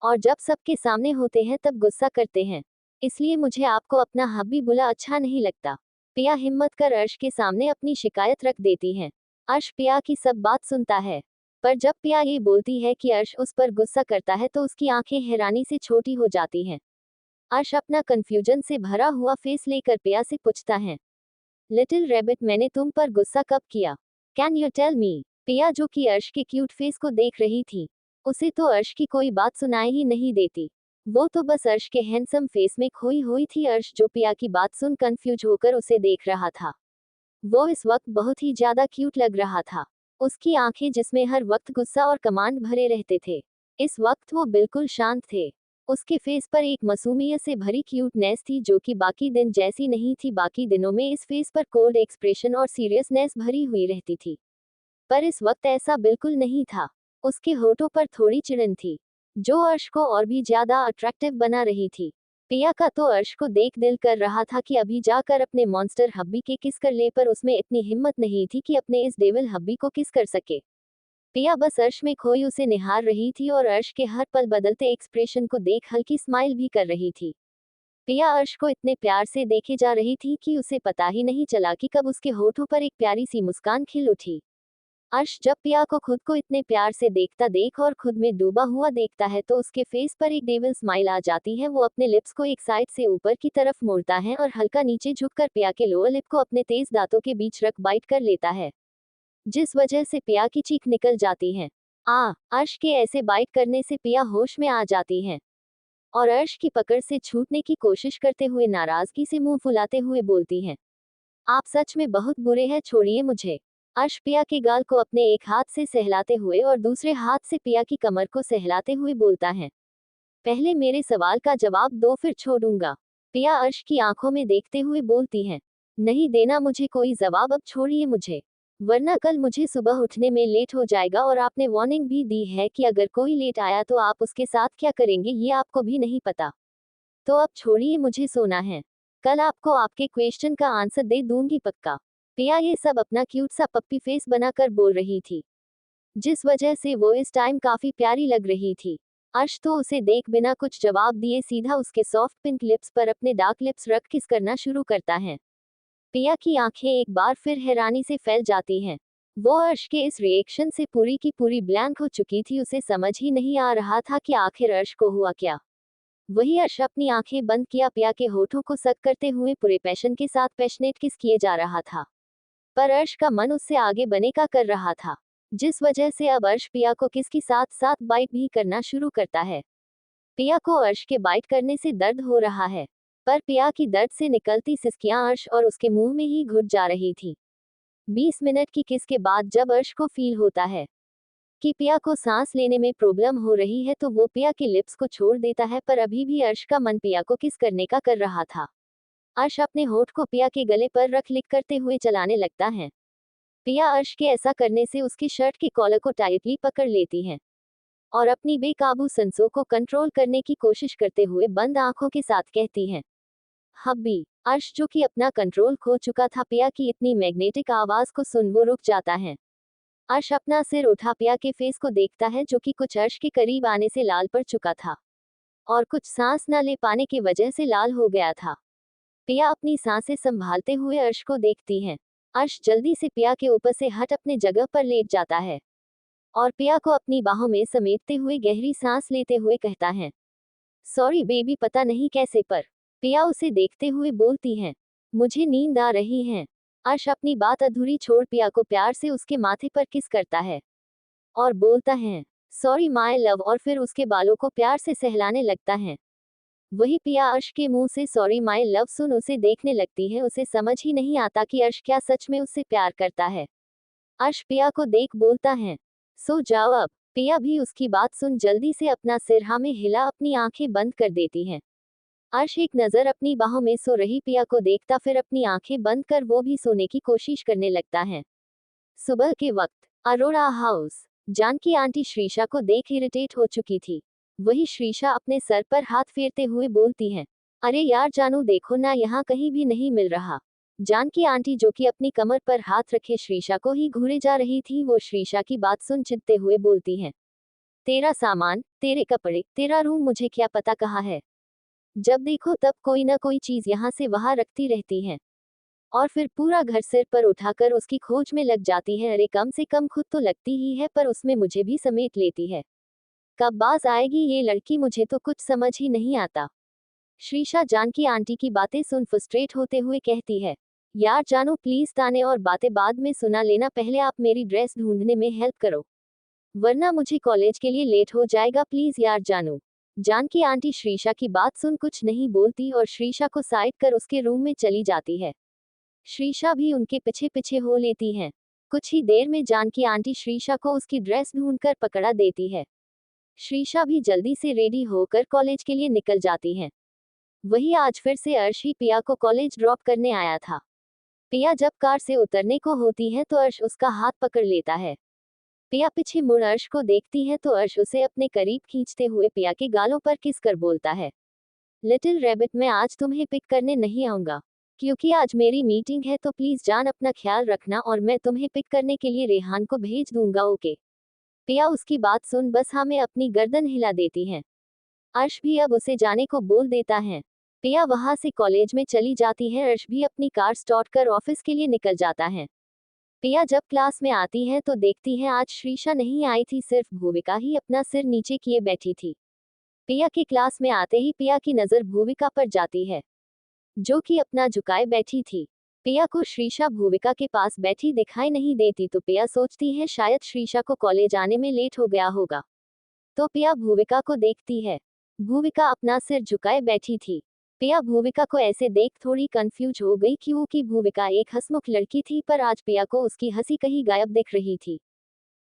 और जब सबके सामने होते हैं तब गुस्सा करते हैं, इसलिए मुझे आपको अपना हब्बी बुला अच्छा नहीं लगता। पिया हिम्मत कर अर्श के सामने अपनी शिकायत रख देती है। अर्श पिया की सब बात सुनता है, पर जब पिया ये बोलती है कि अर्श उस पर गुस्सा करता है तो उसकी आंखें हैरानी से छोटी हो जाती हैं। अर्श अपना कंफ्यूजन से भरा हुआ फेस लेकर पिया से पूछता है, लिटिल रैबिट मैंने तुम पर गुस्सा कब किया? Can you tell me? Piya जो कि अर्श के क्यूट फेस को देख रही थी, उसे तो अर्श की कोई बात सुनाई ही नहीं देती, वो तो बस अर्श के हैंडसम फेस में खोई हुई थी। अर्श जो पिया की बात सुन कंफ्यूज होकर उसे देख रहा था, वो इस वक्त बहुत ही ज्यादा क्यूट लग रहा था। उसकी आंखें जिसमें हर वक्त गुस्सा और कमांड भरे रहते थे, इस वक्त वो बिल्कुल शांत थे। उसके फेस पर एक मासूमियत से भरी क्यूटनेस थी जो कि बाकी दिन जैसी नहीं थी। बाकी दिनों में इस फेस पर कोल्ड एक्सप्रेशन और सीरियसनेस भरी हुई रहती थी, पर इस वक्त ऐसा बिल्कुल नहीं था। उसके होठों पर थोड़ी चिढ़न थी जो अर्श को और भी ज्यादा अट्रैक्टिव बना रही थी। पिया का तो अर्श को देख दिल कर रहा था कि अभी जाकर अपने मॉन्स्टर हब्बी के किस कर ले, पर उसमें इतनी हिम्मत नहीं थी कि अपने इस डेविल हब्बी को किस कर सके। पिया बस अर्श में खोई उसे निहार रही थी और अर्श के हर पल बदलते एक्सप्रेशन को देख हल्की स्माइल भी कर रही थी। पिया अर्श को इतने प्यार से देखे जा रही थी कि उसे पता ही नहीं चला कि कब उसके होठों पर एक प्यारी सी मुस्कान खिल उठी। अर्श जब पिया को खुद को इतने प्यार से देखता देख और खुद में डूबा हुआ देखता है तो उसके फेस पर एक डेविल स्माइल आ जाती है। वो अपने लिप्स को एक साइड से ऊपर की तरफ मोड़ता है और हल्का नीचे झुककर पिया के लोअर लिप को अपने तेज दांतों के बीच रख बाइट कर लेता है, जिस वजह से पिया की चीख निकल जाती है। अर्श के ऐसे बाइट करने से पिया होश में आ जाती है और अर्श की पकड़ से छूटने की कोशिश करते हुए नाराजगी से मुंह फुलाते हुए बोलती है, आप सच में बहुत बुरे हैं, छोड़िए मुझे। अर्श पिया के गाल को अपने एक हाथ से सहलाते हुए और दूसरे हाथ से पिया की कमर को सहलाते हुए बोलता है, पहले मेरे सवाल का जवाब दो फिर छोड़ूंगा। पिया अर्श की आंखों में देखते हुए बोलती है, नहीं देना मुझे कोई जवाब, अब छोड़िए मुझे, वरना कल मुझे सुबह उठने में लेट हो जाएगा और आपने वार्निंग भी दी है कि अगर कोई लेट आया तो आप उसके साथ क्या करेंगे ये आपको भी नहीं पता। तो अब छोड़िए, मुझे सोना है, कल आपको आपके क्वेश्चन का आंसर दे दूंगी पक्का। पिया ये सब अपना क्यूट सा पप्पी फेस बनाकर बोल रही थी, जिस वजह से वो इस टाइम काफी प्यारी लग रही थी। अर्श तो उसे देख बिना कुछ जवाब दिए सीधा उसके सॉफ्ट पिंक लिप्स पर अपने डार्क लिप्स रख किस करना शुरू करता है। पिया की आंखें एक बार फिर हैरानी से फैल जाती हैं। वो अर्श के इस रिएक्शन से पूरी की पूरी ब्लैंक हो चुकी थी, उसे समझ ही नहीं आ रहा था कि आखिर अर्श को हुआ क्या। वही अर्श अपनी आंखें बंद किया पिया के होठों को सक करते हुए पूरे पैशन के साथ पैशनेट किस किए जा रहा था, पर अर्श का मन उससे आगे बने का कर रहा था, जिस वजह से अब अर्श पिया को किस की साथ साथ बाइट भी करना शुरू करता है। पिया को अर्श के बाइट करने से दर्द हो रहा है, पर पिया की दर्द से निकलती सिसकियां अर्श और उसके मुंह में ही घुट जा रही थी। 20 मिनट की किस के बाद जब अर्श को फील होता है कि पिया को सांस लेने में प्रॉब्लम हो रही है तो वो पिया के लिप्स को छोड़ देता है, पर अभी भी अर्श का मन पिया को किस करने का कर रहा था। अर्श अपने होठ को पिया के गले पर रख लिक करते हुए चलाने लगता है। पिया अर्श के ऐसा करने से उसकी शर्ट की कॉलर को टाइटली पकड़ लेती है और अपनी बेकाबू सांसों को कंट्रोल करने की कोशिश करते हुए बंद आंखों के साथ कहती है, हब्बी। अर्श जो कि अपना कंट्रोल खो चुका था, पिया की इतनी मैग्नेटिक आवाज को सुन वो रुक जाता है। अर्श अपना सिर उठा पिया के फेस को देखता है जो कि कुछ अर्श के करीब आने से लाल पड़ चुका था और कुछ सांस न ले पाने की वजह से लाल हो गया था। पिया अपनी सांसें संभालते हुए अर्श को देखती है। अर्श जल्दी से पिया के ऊपर से हट अपने जगह पर लेट जाता है और पिया को अपनी बाहों में समेटते हुए गहरी सांस लेते हुए कहता है, सॉरी बेबी, पता नहीं कैसे पर। पिया उसे देखते हुए बोलती है, मुझे नींद आ रही है। अर्श अपनी बात अधूरी छोड़ पिया को प्यार से उसके माथे पर किस करता है और बोलता है, सॉरी माय लव, और फिर उसके बालों को प्यार से सहलाने लगता है। वही पिया अर्श के मुंह से सॉरी माय लव सुन उसे देखने लगती है। उसे समझ ही नहीं आता कि अर्श क्या सच में उससे प्यार करता है। अर्श पिया को देख बोलता है, सो जाओ अब। पिया भी उसकी बात सुन जल्दी से अपना सिर हाँ में हिला अपनी आंखें बंद कर देती है। अर्श एक नजर अपनी बाहों में सो रही पिया को देखता फिर अपनी आंखें बंद कर वो भी सोने की कोशिश करने लगता है। सुबह के वक्त अरोड़ा हाउस। जानकी आंटी श्रीशा को देख इरिटेट हो चुकी थी। वही श्रीशा अपने सर पर हाथ फेरते हुए बोलती है, अरे यार जानू देखो ना, यहाँ कहीं भी नहीं मिल रहा। जानकी आंटी जो कि अपनी कमर पर हाथ रखे श्रीशा को ही घूरे जा रही थी, वो श्रीशा की बात सुन चिढ़ते हुए बोलती है, तेरा सामान, तेरे कपड़े, तेरा रूम मुझे क्या पता कहाँ है। जब देखो तब कोई ना कोई चीज यहाँ से वहां रखती रहती है और फिर पूरा घर सिर पर उठाकर उसकी खोज में लग जाती है। अरे कम से कम खुद तो लगती ही है, पर उसमें मुझे भी समेट लेती है। कब बाज आएगी ये लड़की, मुझे तो कुछ समझ ही नहीं आता। श्रीशा जानकी आंटी की बातें सुन फ्रस्ट्रेट होते हुए कहती है, यार जानू प्लीज ताने और बातें बाद में सुना लेना, पहले आप मेरी ड्रेस ढूंढने में हेल्प करो, वरना मुझे कॉलेज के लिए लेट हो जाएगा, प्लीज यार जानू। जानकी आंटी श्रीशा की बात सुन कुछ नहीं बोलती और श्रीशा को साइड कर उसके रूम में चली जाती है। श्रीशा भी उनके पीछे पीछे हो लेती है। कुछ ही देर में जानकी आंटी श्रीशा को उसकी ड्रेस ढूंढकर पकड़ा देती है। श्रीशा भी जल्दी से रेडी होकर कॉलेज के लिए निकल जाती है। वही आज फिर से अर्श ही पिया को कॉलेज ड्रॉप करने आया था। पिया जब कार से उतरने को होती है तो अर्श उसका हाथ पकड़ लेता है। पिया पीछे मुड़ अर्श को देखती है तो अर्श उसे अपने करीब खींचते हुए पिया के गालों पर किस कर बोलता है, लिटिल रैबिट, मैं आज तुम्हें पिक करने नहीं आऊंगा क्योंकि आज मेरी मीटिंग है, तो प्लीज जान अपना ख्याल रखना और मैं तुम्हें पिक करने के लिए रेहान को भेज दूंगा, ओके। पिया उसकी बात सुन बस हाँ में अपनी गर्दन हिला देती है। अर्श भी अब उसे जाने को बोल देता है। पिया वहां से कॉलेज में चली जाती है। अर्श भी अपनी कार स्टार्ट कर ऑफिस के लिए निकल जाता है। पिया जब क्लास में आती है तो देखती है आज श्रीशा नहीं आई थी, सिर्फ भूविका ही अपना सिर नीचे किए बैठी थी। पिया की क्लास में आते ही पिया की नजर भूविका पर जाती है, जो कि अपना झुकाए बैठी थी। पिया को श्रीशा भूविका के पास बैठी दिखाई नहीं देती तो पिया सोचती है शायद श्रीशा को कॉलेज आने में लेट हो गया होगा। तो पिया भूविका को देखती है। भूविका अपना सिर झुकाए बैठी थी। पिया भूविका को ऐसे देख थोड़ी कंफ्यूज हो गई क्योंकि भूविका एक हंसमुख लड़की थी, पर आज पिया को उसकी हंसी कहीं गायब दिख रही थी।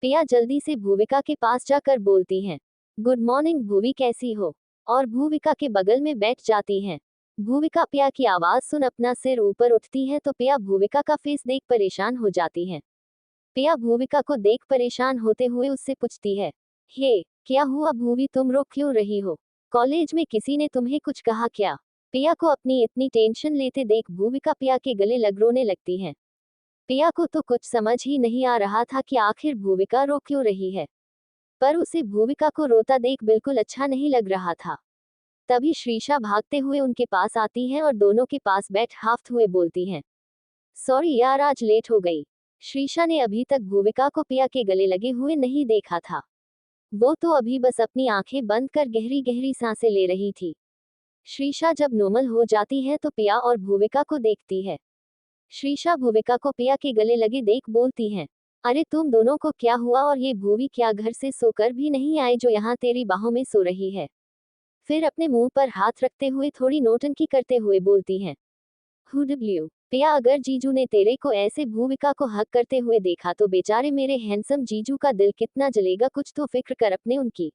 पिया जल्दी से भूविका के पास जाकर बोलती हैं, गुड मॉर्निंग भूवी, कैसी हो? और भूविका के बगल में बैठ जाती हैं। भूविका पिया की आवाज सुन अपना सिर ऊपर उठती है तो पिया भूविका का फेस देख परेशान हो जाती है। पिया भूविका को देख परेशान होते हुए उससे पूछती है, हे, क्या हुआ भूवी, तुम रो क्यों रही हो? कॉलेज में किसी ने तुम्हें कुछ कहा क्या? पिया को अपनी इतनी टेंशन लेते देख भूविका पिया के गले लग रोने लगती है। पिया को तो कुछ समझ ही नहीं आ रहा था कि आखिर भूविका रो क्यों रही है, पर उसे भूविका को रोता देख बिल्कुल अच्छा नहीं लग रहा था। तभी श्रीशा भागते हुए उनके पास आती है और दोनों के पास बैठ हाफते हुए बोलती हैं, सॉरी यार, आज लेट हो गई। श्रीशा ने अभी तक भूविका को पिया के गले लगे हुए नहीं देखा था। वो तो अभी बस अपनी आंखें बंद कर गहरी गहरी सांसें ले रही थी। श्रीशा जब नॉर्मल हो जाती है तो पिया और भूविका को देखती है। श्रीशा भूविका को पिया के गले लगे देख बोलती हैं, अरे तुम दोनों को क्या हुआ, और ये भूवी क्या घर से सोकर भी नहीं आई जो यहाँ तेरी बाहों में सो रही है? फिर अपने मुंह पर हाथ रखते हुए थोड़ी नौटंकी करते हुए बोलती हैं, हु डब्ल्यू पिया, अगर जीजू ने तेरे को ऐसे भूविका को हक करते हुए देखा तो बेचारे मेरे हैंडसम जीजू का दिल कितना जलेगा, कुछ तो फिक्र कर अपने उनकी।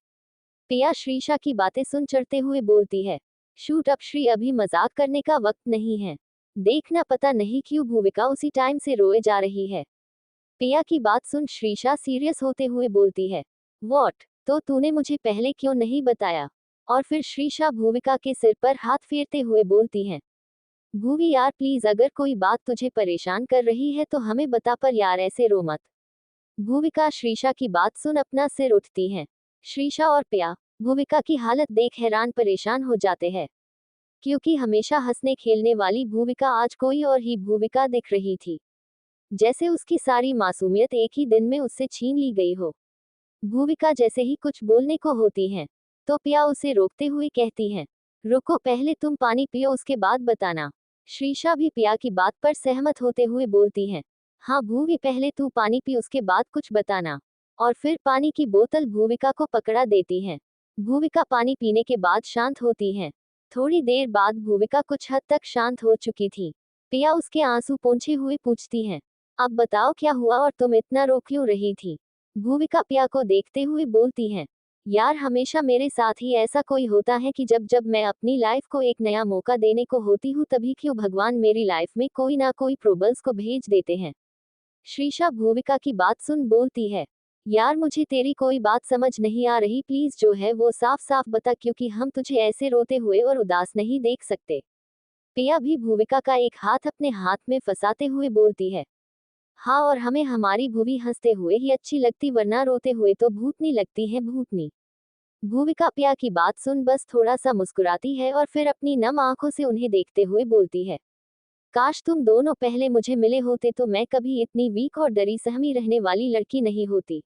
पिया श्रीशा की बातें सुन चढ़ते हुए बोलती है, शूट अप श्री, अभी मजाक करने का वक्त नहीं है। देखना पता नहीं क्यों भूविका उसी टाइम से रोए जा रही है। पिया की बात सुन श्रीशा सीरियस होते हुए बोलती है, व्हाट, तो तूने मुझे पहले क्यों नहीं बताया? और फिर श्रीशा भूविका के सिर पर हाथ फेरते हुए बोलती हैं, भूवी यार प्लीज, अगर कोई बात तुझे परेशान कर रही है तो हमें बता, पर यार ऐसे रो मत। भूविका श्रीशा की बात सुन अपना सिर उठती हैं। श्रीशा और पिया भूविका की हालत देख हैरान परेशान हो जाते हैं, क्योंकि हमेशा हंसने खेलने वाली भूविका आज कोई और ही भूविका दिख रही थी, जैसे उसकी सारी मासूमियत एक ही दिन में उससे छीन ली गई हो। भूविका जैसे ही कुछ बोलने को होती हैं, तो पिया उसे रोकते हुए कहती हैं, रुको, पहले तुम पानी पियो उसके बाद बताना। श्रीशा भी पिया की बात पर सहमत होते हुए बोलती हैं, हाँ भूवी, पहले तू पानी पी उसके बाद कुछ बताना। और फिर पानी की बोतल भूविका को पकड़ा देती हैं। भूविका पानी पीने के बाद शांत होती हैं। थोड़ी देर बाद भूविका कुछ हद तक शांत हो चुकी थी। पिया उसके आंसू पोंछे हुए पूछती हैं, अब बताओ क्या हुआ और तुम इतना रो क्यों रही थी? भूविका पिया को देखते हुए बोलती हैं, यार हमेशा मेरे साथ ही ऐसा कोई होता है कि जब जब मैं अपनी लाइफ को एक नया मौका देने को होती हूँ तभी क्यों भगवान मेरी लाइफ में कोई ना कोई ट्रबल्स को भेज देते हैं। श्रीशा भूविका की बात सुन बोलती है, यार मुझे तेरी कोई बात समझ नहीं आ रही, प्लीज जो है वो साफ साफ बता, क्योंकि हम तुझे ऐसे रोते हुए और उदास नहीं देख सकते। पिया भी भूविका का एक हाथ अपने हाथ में फंसाते हुए बोलती है, हाँ, और हमें हमारी भूवी हंसते हुए ही अच्छी लगती, वरना रोते हुए तो भूतनी लगती है, भूतनी। भूविका पिया की बात सुन बस थोड़ा सा मुस्कुराती है और फिर अपनी नम आंखों से उन्हें देखते हुए बोलती है, काश तुम दोनों पहले मुझे मिले होते तो मैं कभी इतनी वीक और डरी सहमी रहने वाली लड़की नहीं होती।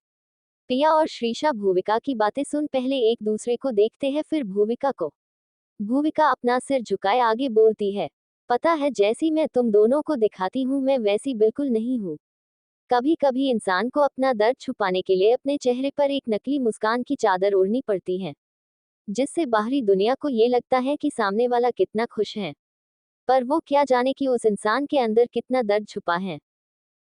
पिया और श्रीशा भूविका की बातें सुन पहले एक दूसरे को देखते हैं, फिर भूविका को। भूविका अपना सिर झुकाए आगे बोलती है, पता है जैसी मैं तुम दोनों को दिखाती हूँ मैं वैसी बिल्कुल नहीं हूँ। कभी कभी इंसान को अपना दर्द छुपाने के लिए अपने चेहरे पर एक नकली मुस्कान की चादर ओढ़नी पड़ती है, जिससे बाहरी दुनिया को ये लगता है कि सामने वाला कितना खुश है, पर वो क्या जाने कि उस इंसान के अंदर कितना दर्द छुपा है।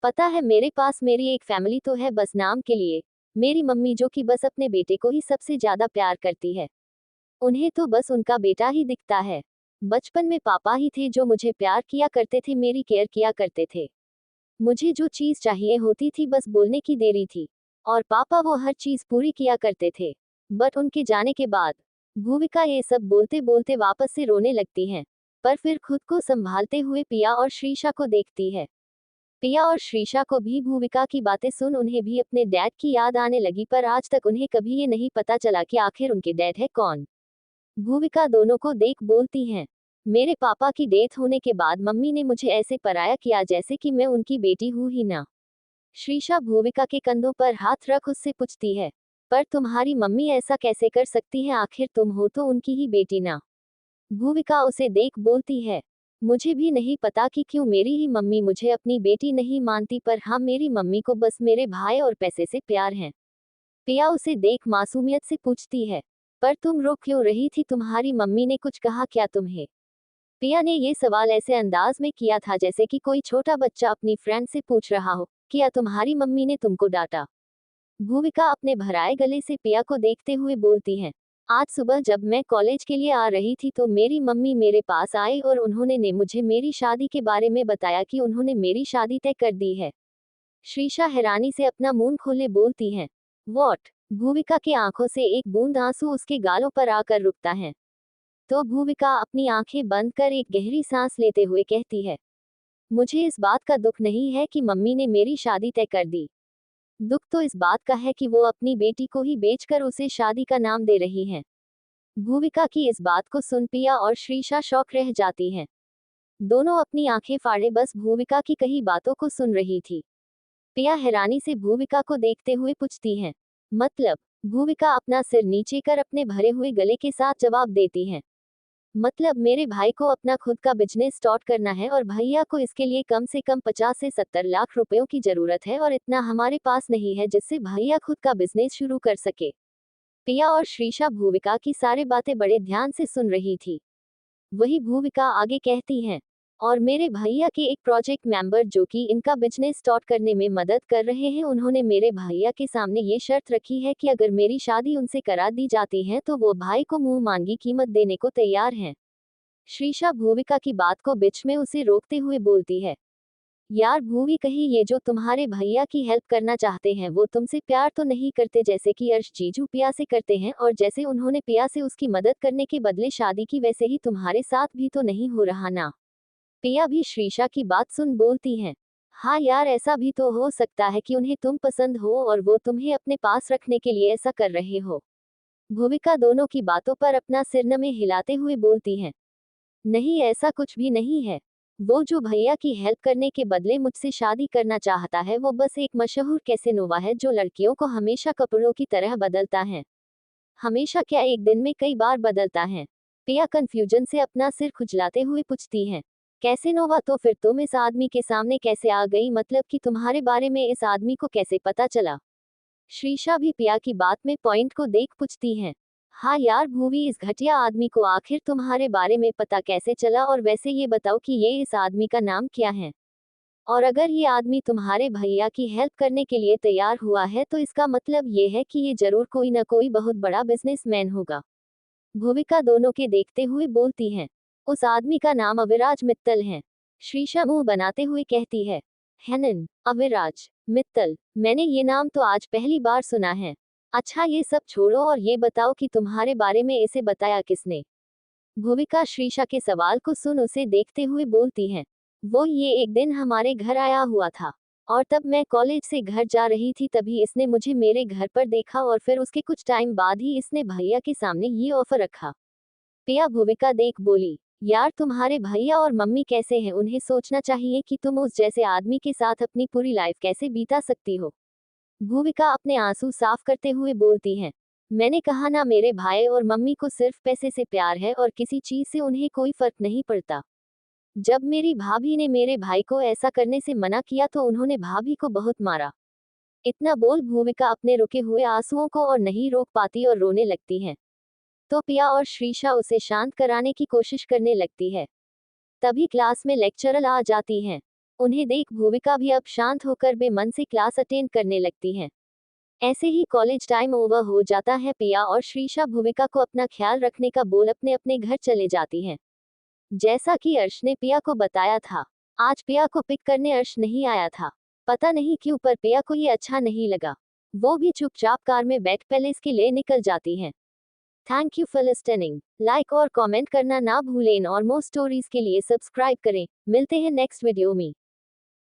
पता है मेरे पास मेरी एक फैमिली तो है बस नाम के लिए, मेरी मम्मी जो कि बस अपने बेटे को ही सबसे ज्यादा प्यार करती है। उन्हें तो बस उनका बेटा ही दिखता है। बचपन में पापा ही थे जो मुझे प्यार किया करते थे, मेरी केयर किया करते थे। मुझे जो चीज चाहिए होती थी बस बोलने की देरी थी, और पापा वो हर चीज पूरी किया करते थे। बट उनके जाने के बाद भूविका ये सब बोलते बोलते वापस से रोने लगती हैं, पर फिर खुद को संभालते हुए पिया और श्रीशा को देखती है। पिया और श्रीशा को भी भूविका की बातें सुन उन्हें भी अपने डैड की याद आने लगी, पर आज तक उन्हें कभी ये नहीं पता चला कि आखिर उनके डैड है कौन। भूविका दोनों को देख बोलती हैं, मेरे पापा की डेथ होने के बाद मम्मी ने मुझे ऐसे पराया किया जैसे कि मैं उनकी बेटी हूं ही ना। श्रीशा भूविका के कंधों पर हाथ रख उससे पूछती है, पर तुम्हारी मम्मी ऐसा कैसे कर सकती है, आखिर तुम हो तो उनकी ही बेटी ना। भूविका उसे देख बोलती है, मुझे भी नहीं पता कि क्यों मेरी ही मम्मी मुझे अपनी बेटी नहीं मानती, पर हाँ मेरी मम्मी को बस मेरे भाई और पैसे से प्यार है। पिया उसे देख मासूमियत से पूछती है, पर तुम रो क्यों रही थी, तुम्हारी मम्मी ने कुछ कहा क्या तुम्हें? पिया ने ये सवाल ऐसे अंदाज में किया था जैसे कि कोई छोटा बच्चा अपनी फ्रेंड से पूछ रहा हो, क्या तुम्हारी मम्मी ने तुमको डांटा? भूविका अपने भराए गले से पिया को देखते हुए बोलती है, आज सुबह जब मैं कॉलेज के लिए आ रही थी तो मेरी मम्मी मेरे पास आई और उन्होंने ने मुझे मेरी शादी के बारे में बताया कि उन्होंने मेरी शादी तय कर दी है। श्रीशा हैरानी से अपना मुंह खोले बोलती है, वॉट? भूविका की आंखों से एक बूंद आंसू उसके गालों पर आकर रुकता है। तो भूविका अपनी आंखें बंद कर एक गहरी सांस लेते हुए कहती है, मुझे इस बात का दुख नहीं है कि मम्मी ने मेरी शादी तय कर दी। दुख तो इस बात का है कि वो अपनी बेटी को ही बेचकर उसे शादी का नाम दे रही हैं। भूविका की इस बात को सुन पिया और श्रीशा शौक रह जाती हैं। दोनों अपनी आंखें फाड़े बस भूविका की कही बातों को सुन रही थी। पिया हैरानी से भूविका को देखते हुए पूछती है, मतलब? भूविका अपना सिर नीचे कर अपने भरे हुए गले के साथ जवाब देती है, मतलब मेरे भाई को अपना खुद का बिजनेस स्टार्ट करना है और भैया को इसके लिए कम से कम 50 से 70 लाख रुपयों की जरूरत है और इतना हमारे पास नहीं है जिससे भैया खुद का बिजनेस शुरू कर सके। पिया और श्रीशा भूविका की सारी बातें बड़े ध्यान से सुन रही थी। वही भूविका आगे कहती हैं, और मेरे भैया के एक प्रोजेक्ट मेंबर जो कि इनका बिजनेस स्टार्ट करने में मदद कर रहे हैं, उन्होंने मेरे भैया के सामने ये शर्त रखी है कि अगर मेरी शादी उनसे करा दी जाती है तो वो भाई को मुंह मांगी कीमत देने को तैयार हैं। श्रीशा भूविका की बात को बीच में उसे रोकते हुए बोलती है, यार भूवी कहीं ये जो तुम्हारे भैया की हेल्प करना चाहते हैं वो तुमसे प्यार तो नहीं करते जैसे कि अर्श जीजू पिया से करते हैं, और जैसे उन्होंने पिया से उसकी मदद करने के बदले शादी की वैसे ही तुम्हारे साथ भी तो नहीं हो रहा ना। पिया भी श्रीशा की बात सुन बोलती हैं, हाँ यार ऐसा भी तो हो सकता है कि उन्हें तुम पसंद हो और वो तुम्हें अपने पास रखने के लिए ऐसा कर रहे हो। भूविका दोनों की बातों पर अपना सिर न में हिलाते हुए बोलती हैं, नहीं ऐसा कुछ भी नहीं है। वो जो भैया की हेल्प करने के बदले मुझसे शादी करना चाहता है वो बस एक मशहूर कैसेनोवा है जो लड़कियों को हमेशा कपड़ों की तरह बदलता है। हमेशा क्या, एक दिन में कई बार बदलता है। पिया कंफ्यूजन से अपना सिर खुजलाते हुए पूछती है, कैसेनोवा? तो फिर तुम इस आदमी के सामने कैसे आ गई, मतलब कि तुम्हारे बारे में इस आदमी को कैसे पता चला? श्रीशा भी पिया की बात में पॉइंट को देख पूछती है, हाँ यार भूवी, इस घटिया आदमी को आखिर तुम्हारे बारे में पता कैसे चला, और वैसे ये बताओ कि ये इस आदमी का नाम क्या है? और अगर ये आदमी तुम्हारे भैया की हेल्प करने के लिए तैयार हुआ है तो इसका मतलब ये है कि ये जरूर कोई न कोई बहुत बड़ा बिजनेसमैन होगा। भूविका दोनों के देखते हुए बोलती है, उस आदमी का नाम अविराज मित्तल है। श्रीशा मुंह बनाते हुए कहती है, हेनन, अविराज मित्तल, मैंने ये नाम तो आज पहली बार सुना है। अच्छा ये सब छोड़ो और ये बताओ कि तुम्हारे बारे में इसे बताया किसने? भूविका श्रीशा के सवाल को सुन उसे देखते हुए बोलती है, वो ये एक दिन हमारे घर आया हुआ था और तब मैं कॉलेज से घर जा रही थी, तभी इसने मुझे मेरे घर पर देखा और फिर उसके कुछ टाइम बाद ही इसने भैया के सामने ये ऑफर रखा। पिया भूविका देख बोली, यार तुम्हारे भैया और मम्मी कैसे हैं, उन्हें सोचना चाहिए कि तुम उस जैसे आदमी के साथ अपनी पूरी लाइफ कैसे बीता सकती हो। भूविका अपने आंसू साफ करते हुए बोलती है, मैंने कहा ना, मेरे भाई और मम्मी को सिर्फ पैसे से प्यार है और किसी चीज से उन्हें कोई फर्क नहीं पड़ता। जब मेरी भाभी ने मेरे भाई को ऐसा करने से मना किया तो उन्होंने भाभी को बहुत मारा। इतना बोल भूविका अपने रुके हुए आंसुओं को और नहीं रोक पाती और रोने लगती है। तो पिया और श्रीशा उसे शांत कराने की कोशिश करने लगती है। तभी क्लास में लेक्चरर आ जाती हैं। उन्हें देख भूविका भी अब शांत होकर बेमन से क्लास अटेंड करने लगती हैं। ऐसे ही कॉलेज टाइम ओवर हो जाता है। पिया और श्रीशा भूविका को अपना ख्याल रखने का बोल अपने अपने घर चले जाती हैं। जैसा कि अर्श ने पिया को बताया था, आज पिया को पिक करने अर्श नहीं आया था। पता नहीं क्यों, पर पिया को ये अच्छा नहीं लगा। वो भी चुपचाप कार में बैठ पैलेस के लिए निकल जाती हैं। Thank you for listening. Like और कमेंट करना ना भूलें और मोर स्टोरीज के लिए सब्सक्राइब करें। मिलते हैं नेक्स्ट वीडियो में।